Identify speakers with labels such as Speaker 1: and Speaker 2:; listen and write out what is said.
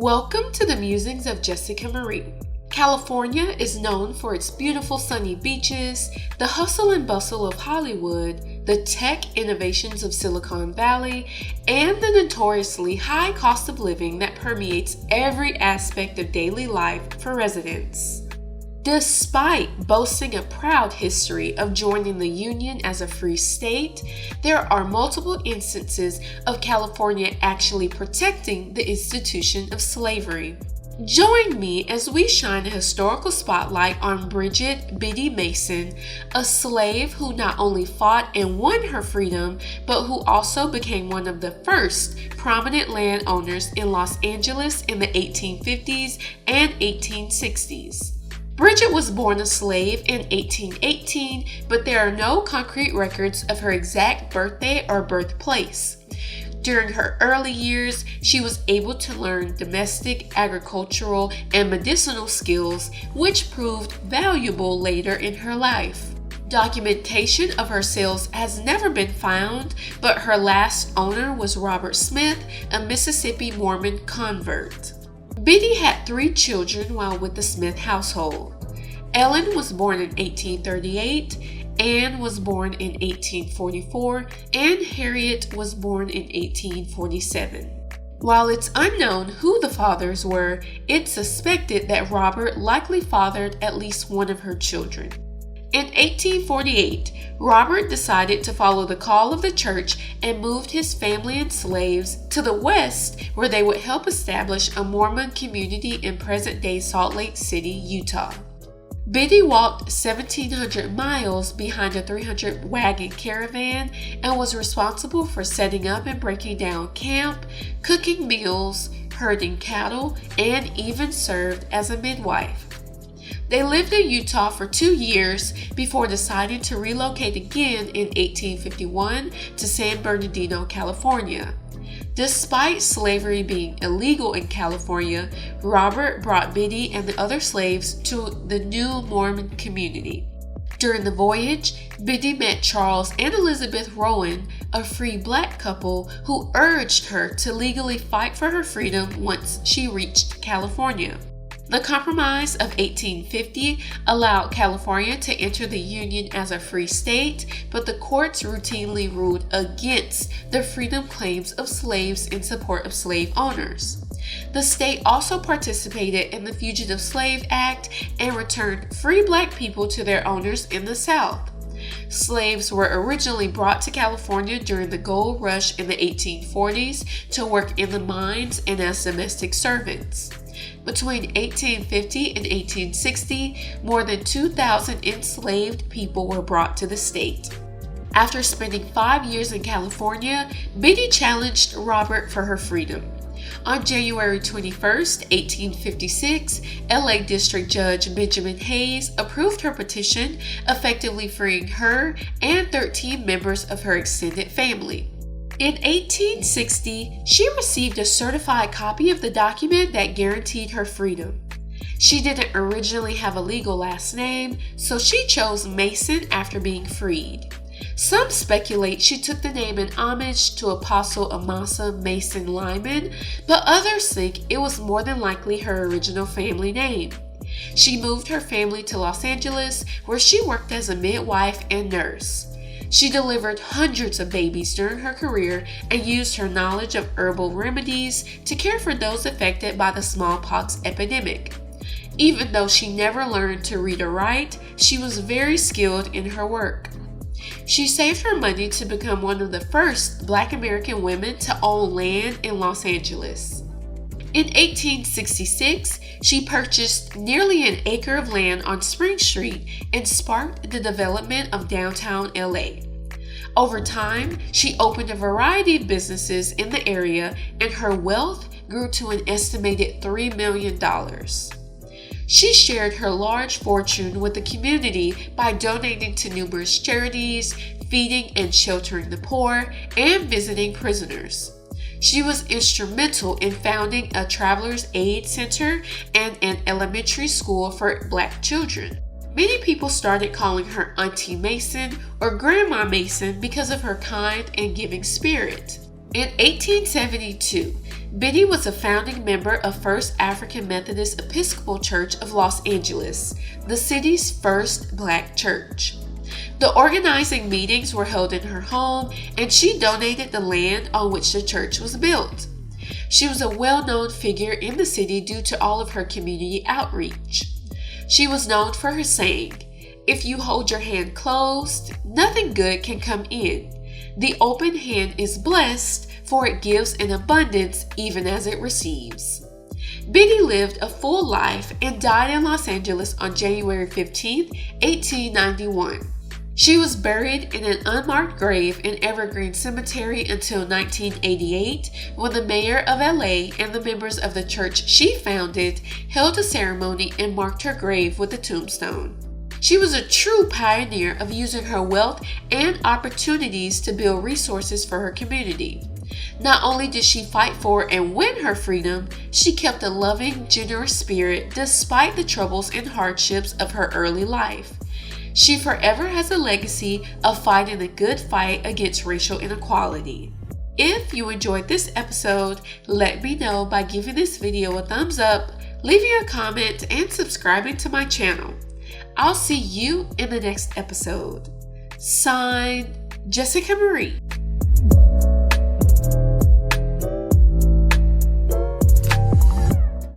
Speaker 1: Welcome to the Musings of Jessica Marie. California is known for its beautiful sunny beaches, the hustle and bustle of Hollywood, the tech innovations of Silicon Valley, and the notoriously high cost of living that permeates every aspect of daily life for residents. Despite boasting a proud history of joining the Union as a free state, there are multiple instances of California actually protecting the institution of slavery. Join me as we shine a historical spotlight on Bridget "Biddy" Mason, a slave who not only fought and won her freedom, but who also became one of the first prominent landowners in Los Angeles in the 1850s and 1860s. Bridget was born a slave in 1818, but there are no concrete records of her exact birthday or birthplace. During her early years, she was able to learn domestic, agricultural, and medicinal skills, which proved valuable later in her life. Documentation of her sales has never been found, but her last owner was Robert Smith, a Mississippi Mormon convert. Biddy had 3 children while with the Smith household. Ellen was born in 1838, Anne was born in 1844, and Harriet was born in 1847. While it's unknown who the fathers were, it's suspected that Robert likely fathered at least one of her children. In 1848, Robert decided to follow the call of the church and moved his family and slaves to the west, where they would help establish a Mormon community in present-day Salt Lake City, Utah. Biddy walked 1,700 miles behind a 300-wagon caravan and was responsible for setting up and breaking down camp, cooking meals, herding cattle, and even served as a midwife. They lived in Utah for 2 years before deciding to relocate again in 1851 to San Bernardino, California. Despite slavery being illegal in California, Robert brought Biddy and the other slaves to the new Mormon community. During the voyage, Biddy met Charles and Elizabeth Rowan, a free black couple who urged her to legally fight for her freedom once she reached California. The Compromise of 1850 allowed California to enter the Union as a free state, but the courts routinely ruled against the freedom claims of slaves in support of slave owners. The state also participated in the Fugitive Slave Act and returned free black people to their owners in the South. Slaves were originally brought to California during the gold rush in the 1840s to work in the mines and as domestic servants. Between 1850 and 1860, more than 2,000 enslaved people were brought to the state. After spending 5 years in California, Biddy challenged Robert for her freedom. On January 21, 1856, LA District Judge Benjamin Hayes approved her petition, effectively freeing her and 13 members of her extended family. In 1860, she received a certified copy of the document that guaranteed her freedom. She didn't originally have a legal last name, so she chose Mason after being freed. Some speculate she took the name in homage to Apostle Amasa Mason Lyman, but others think it was more than likely her original family name. She moved her family to Los Angeles, where she worked as a midwife and nurse. She delivered hundreds of babies during her career and used her knowledge of herbal remedies to care for those affected by the smallpox epidemic. Even though she never learned to read or write, she was very skilled in her work. She saved her money to become one of the first Black American women to own land in Los Angeles. In 1866, she purchased nearly an acre of land on Spring Street and sparked the development of downtown LA. Over time, she opened a variety of businesses in the area, and her wealth grew to an estimated $3 million. She shared her large fortune with the community by donating to numerous charities, feeding and sheltering the poor, and visiting prisoners. She was instrumental in founding a Travelers Aid Center and an elementary school for Black children. Many people started calling her Auntie Mason or Grandma Mason because of her kind and giving spirit. In 1872, Biddy was a founding member of First African Methodist Episcopal Church of Los Angeles, the city's first black church. The organizing meetings were held in her home, and she donated the land on which the church was built. She was a well-known figure in the city due to all of her community outreach. She was known for her saying, "If you hold your hand closed, nothing good can come in. The open hand is blessed, for it gives in abundance even as it receives." Biddy lived a full life and died in Los Angeles on January 15, 1891. She was buried in an unmarked grave in Evergreen Cemetery until 1988, when the mayor of LA and the members of the church she founded held a ceremony and marked her grave with a tombstone. She was a true pioneer of using her wealth and opportunities to build resources for her community. Not only did she fight for and win her freedom, she kept a loving, generous spirit despite the troubles and hardships of her early life. She forever has a legacy of fighting the good fight against racial inequality. If you enjoyed this episode, let me know by giving this video a thumbs up, leaving a comment, and subscribing to my channel. I'll see you in the next episode. Signed, Jessica Marie.